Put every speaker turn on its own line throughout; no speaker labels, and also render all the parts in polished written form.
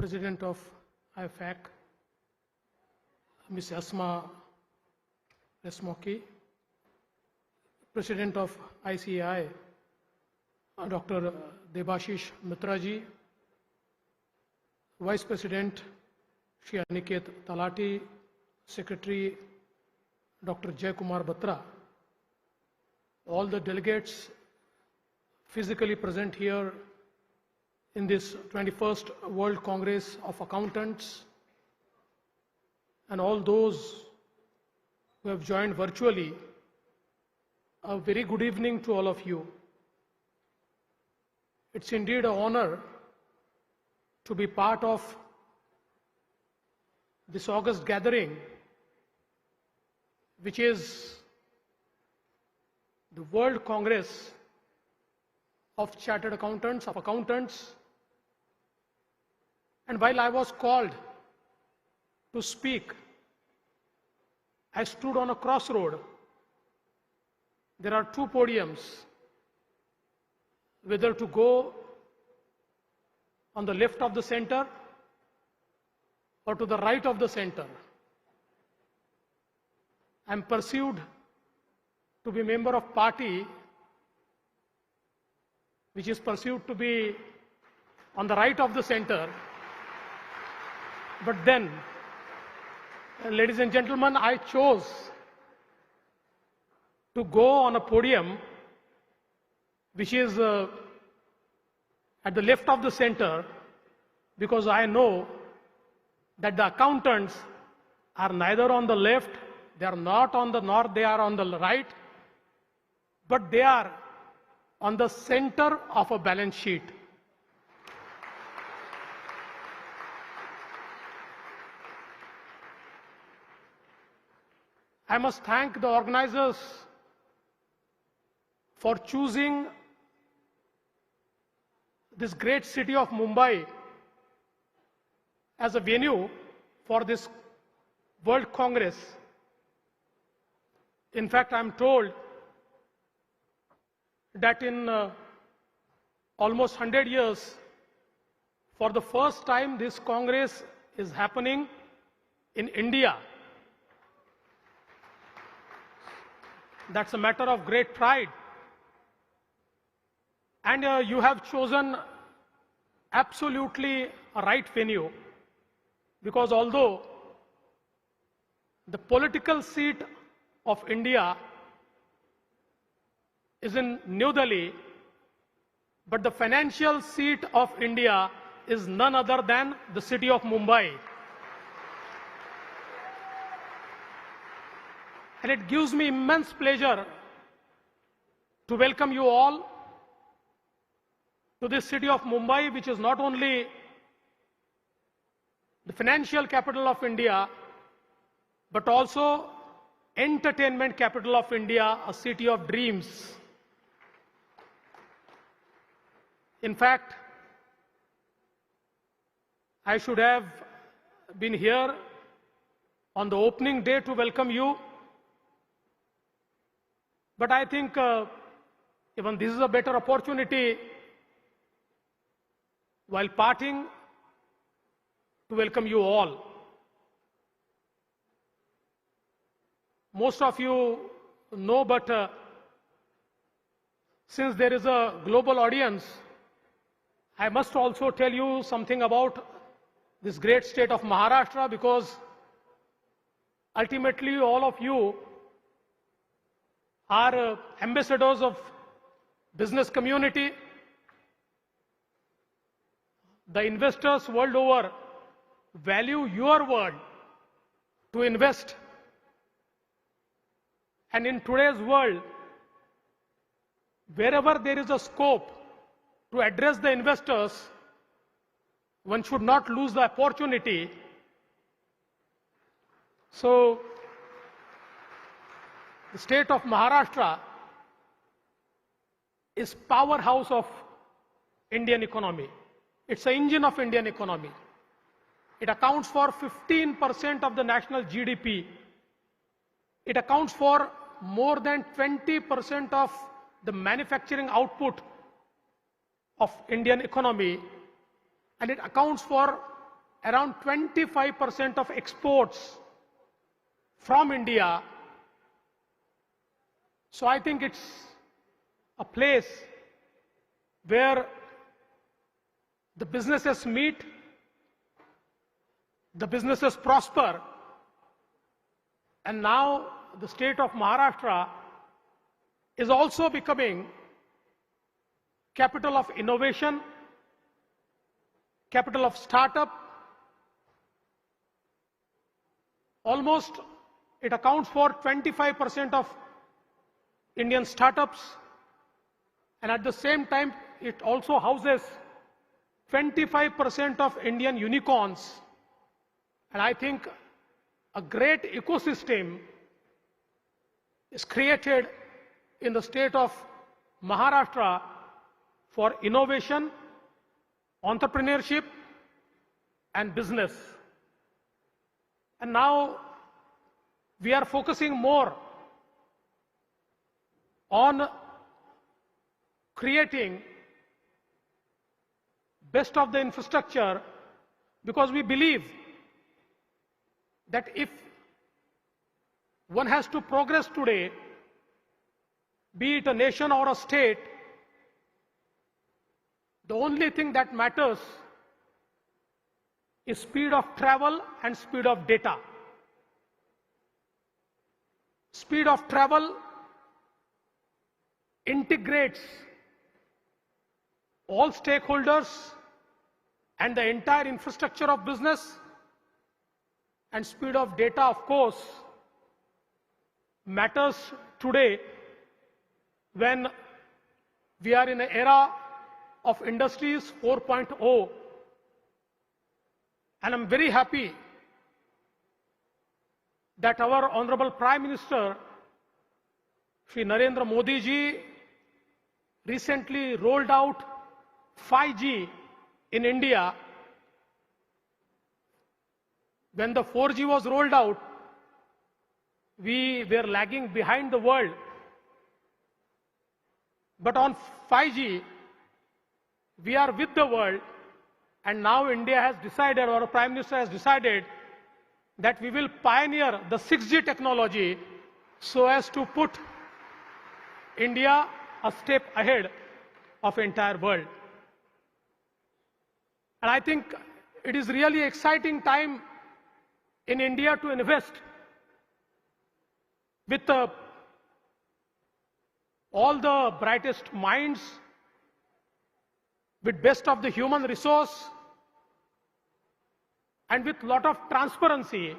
President of IFAC, Ms. Asma Resmoki, President of ICAI, Dr. Debashish Mitraji, Vice President Shri Aniket Talati, Secretary Dr. Jay Kumar Batra, all the delegates physically present here in this 21st World Congress of Accountants, and all those who have joined virtually, a very good evening to all of you. It's indeed an honor to be part of this August gathering, which is the World Congress of Chartered Accountants, And while I was called to speak, I stood on a crossroad. There are two podiums, whether to go on the left of the center or to the right of the center. I am perceived to be a member of party which is perceived to be on the right of the center. But then, ladies and gentlemen, I chose to go on a podium which is at the left of the center, because I know that the accountants are neither on the left, they are not on the north, they are on the right, but they are on the center of a balance sheet. I must thank the organizers for choosing this great city of Mumbai as a venue for this World Congress. In fact, I'm told that in almost 100 years, for the first time, this Congress is happening in India. That's a matter of great pride. And you have chosen absolutely a right venue, because although the political seat of India is in New Delhi, but the financial seat of India is none other than the city of Mumbai. And it gives me immense pleasure to welcome you all to this city of Mumbai, which is not only the financial capital of India, but also entertainment capital of India, a city of dreams. In fact, I should have been here on the opening day to welcome you. But I think even this is a better opportunity, while parting, to welcome you all. Most of you know, but since there is a global audience, I must also tell you something about this great state of Maharashtra, because ultimately all of you are ambassadors of business community. The investors world over value your word to invest. And in today's world, wherever there is a scope to address the investors, one should not lose the opportunity. So, the state of Maharashtra is powerhouse of Indian economy. It's an engine of Indian economy. It accounts for 15% of the national GDP. It accounts for more than 20% of the manufacturing output of Indian economy, and it accounts for around 25% of exports from India. So I think it's a place where the businesses meet, the businesses prosper, and now the state of Maharashtra is also becoming capital of innovation, capital of startup. Almost it accounts for 25% of Indian startups, and at the same time it also houses 25% of Indian unicorns. And I think a great ecosystem is created in the state of Maharashtra for innovation, entrepreneurship, and business. And now we are focusing more on creating best of the infrastructure, because we believe that if one has to progress today, be it a nation or a state, the only thing that matters is speed of travel and speed of data. Speed of travel integrates all stakeholders and the entire infrastructure of business, and speed of data, of course, matters today when we are in an era of Industries 4.0. And I'm very happy that our Honorable Prime Minister, Shri Narendra Modi ji, recently rolled out 5G in India. When the 4G was rolled out, we were lagging behind the world. But on 5G, we are with the world, and now India has decided, or our Prime Minister has decided, that we will pioneer the 6G technology so as to put India a step ahead of the entire world. And I think it is really exciting time in India to invest with all the brightest minds, with best of the human resource, and with lot of transparency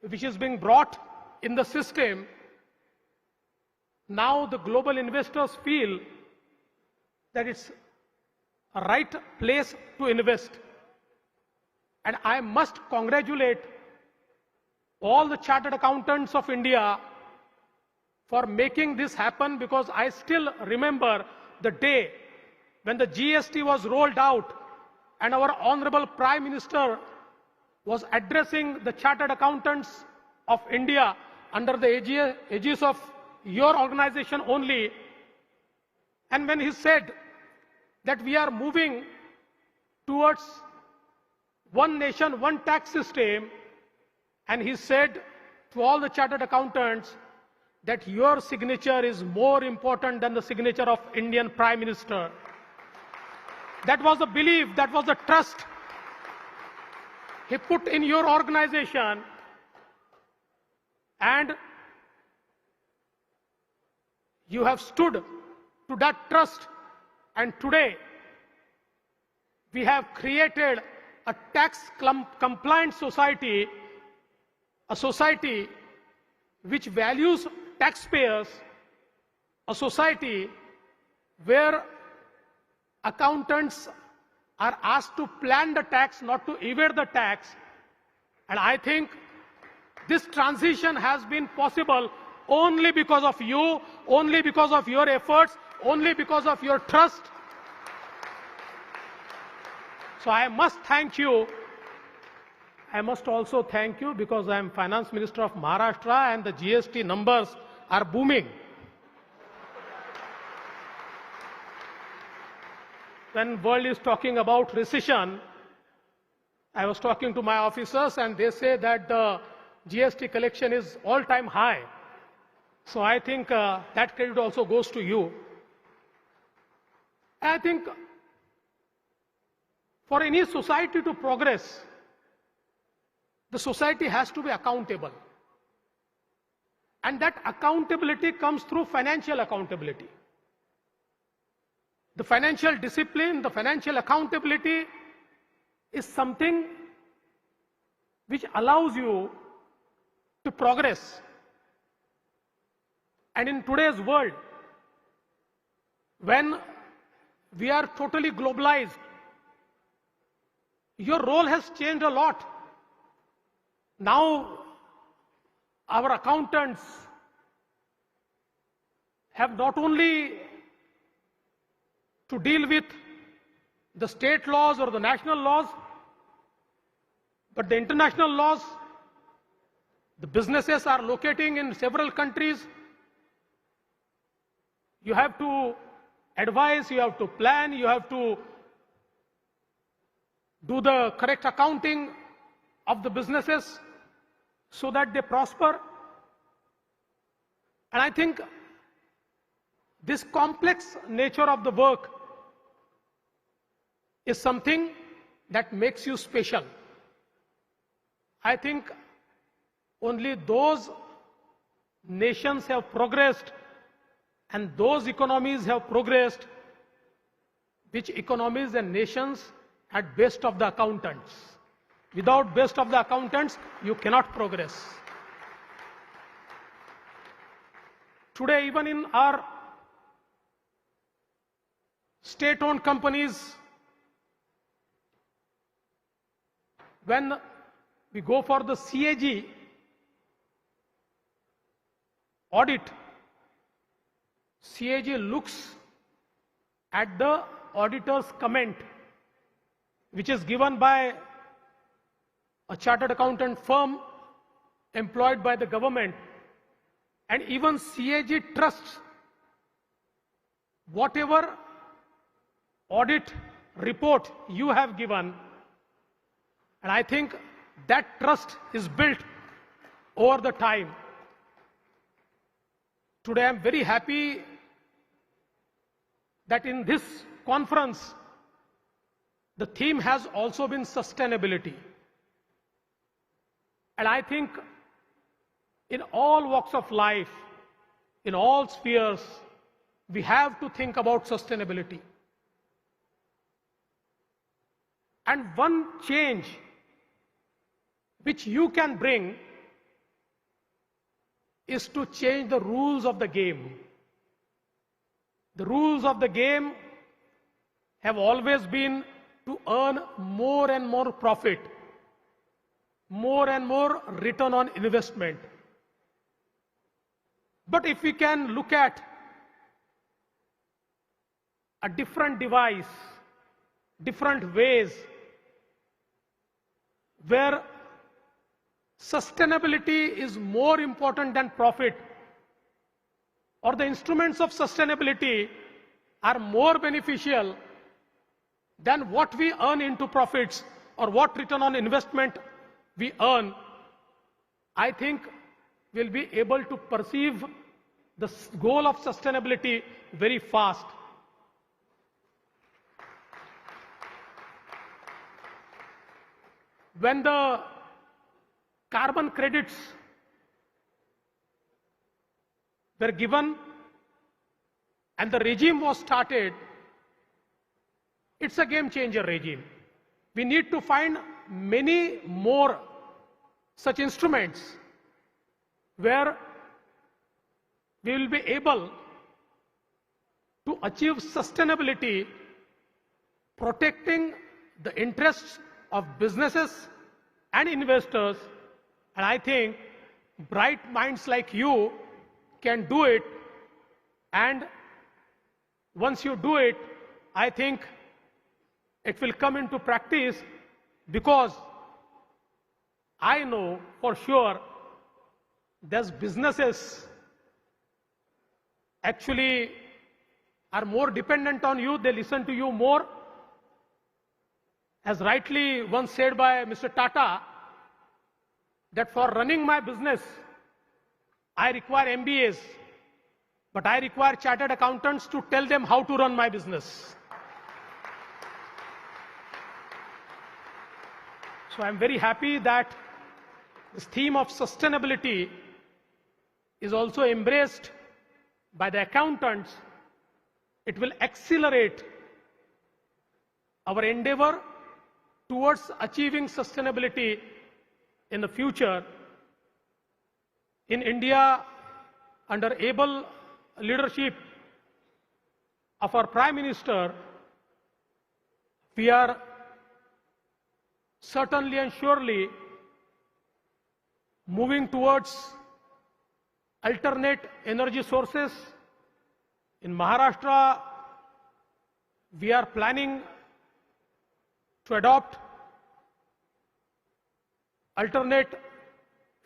which is being brought in the system. Now the global investors feel that it's a right place to invest. And I must congratulate all the chartered accountants of India for making this happen, because I still remember the day when the GST was rolled out and our Honorable Prime Minister was addressing the chartered accountants of India under the aegis of your organization only. And when he said that we are moving towards one nation, one tax system, and he said to all the chartered accountants that your signature is more important than the signature of Indian Prime Minister. That was the belief, that was the trust he put in your organization, and you have stood to that trust. And today we have created a tax compliant society, a society which values taxpayers, a society where accountants are asked to plan the tax, not to evade the tax. And I think this transition has been possible only because of you, only because of your efforts, only because of your trust. So I must thank you. I must also thank you because I am Finance Minister of Maharashtra and the GST numbers are booming. When world is talking about recession, I was talking to my officers and they say that the GST collection is all-time high. So I think that credit also goes to you. I think for any society to progress, the society has to be accountable. And that accountability comes through financial accountability. The financial discipline, the financial accountability is something which allows you to progress. And in today's world, when we are totally globalized, your role has changed a lot. Now, our accountants have not only to deal with the state laws or the national laws, but the international laws. The businesses are locating in several countries. You have to advise, you have to plan, you have to do the correct accounting of the businesses so that they prosper. And I think this complex nature of the work is something that makes you special. I think only those nations have progressed and those economies have progressed which economies and nations had best of the accountants. Without best of the accountants, you cannot progress. Today, even in our state-owned companies, when we go for the CAG audit, CAG looks at the auditor's comment, which is given by a chartered accountant firm employed by the government, and even CAG trusts whatever audit report you have given, and I think that trust is built over the time. Today I am very happy that in this conference the theme has also been sustainability. And I think in all walks of life, in all spheres, we have to think about sustainability. And one change which you can bring is to change the rules of the game. The rules of the game have always been to earn more and more profit, more and more return on investment. But if we can look at a different device, different ways, where sustainability is more important than profit, or the instruments of sustainability are more beneficial than what we earn into profits or what return on investment we earn, I think we'll be able to perceive the goal of sustainability very fast. When the carbon credits were given and the regime was started, it's a game changer regime. We need to find many more such instruments where we will be able to achieve sustainability, protecting the interests of businesses and investors. And I think bright minds like you can do it. And once you do it, I think it will come into practice, because I know for sure there's businesses actually are more dependent on you, they listen to you more. as rightly once said by Mr. Tata, that for running my business, I require MBAs, but I require chartered accountants to tell them how to run my business. So I'm very happy that this theme of sustainability is also embraced by the accountants. It will accelerate our endeavor towards achieving sustainability in the future. In India, under able leadership of our Prime Minister, we are certainly and surely moving towards alternate energy sources. In Maharashtra, we are planning to adopt alternate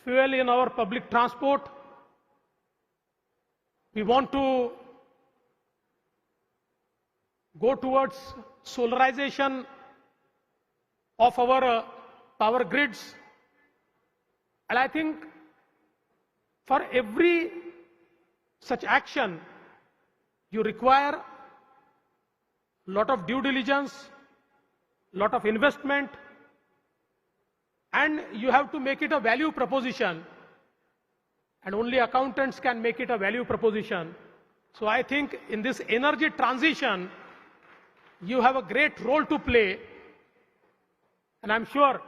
fuel in our public transport. We want to go towards solarization of our power grids. And I think for every such action, you require a lot of due diligence, lot of investment, and you have to make it a value proposition, and only accountants can make it a value proposition. So I think in this energy transition, you have a great role to play, and I'm sure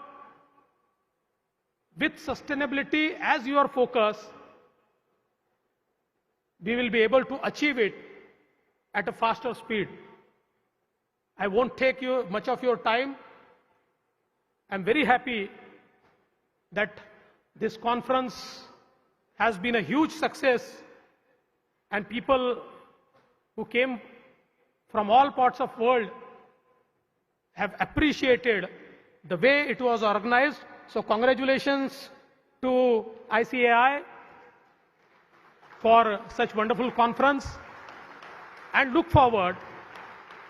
with sustainability as your focus, we will be able to achieve it at a faster speed. I won't take you much of your time. I'm very happy that this conference has been a huge success, and people who came from all parts of the world have appreciated the way it was organized. So congratulations to ICAI for such wonderful conference, and look forward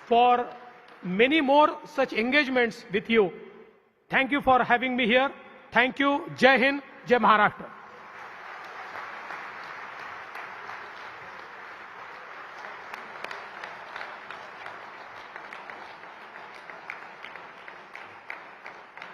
for many more such engagements with you. Thank you for having me here. Thank you. Jai Hind, Jai Maharashtra.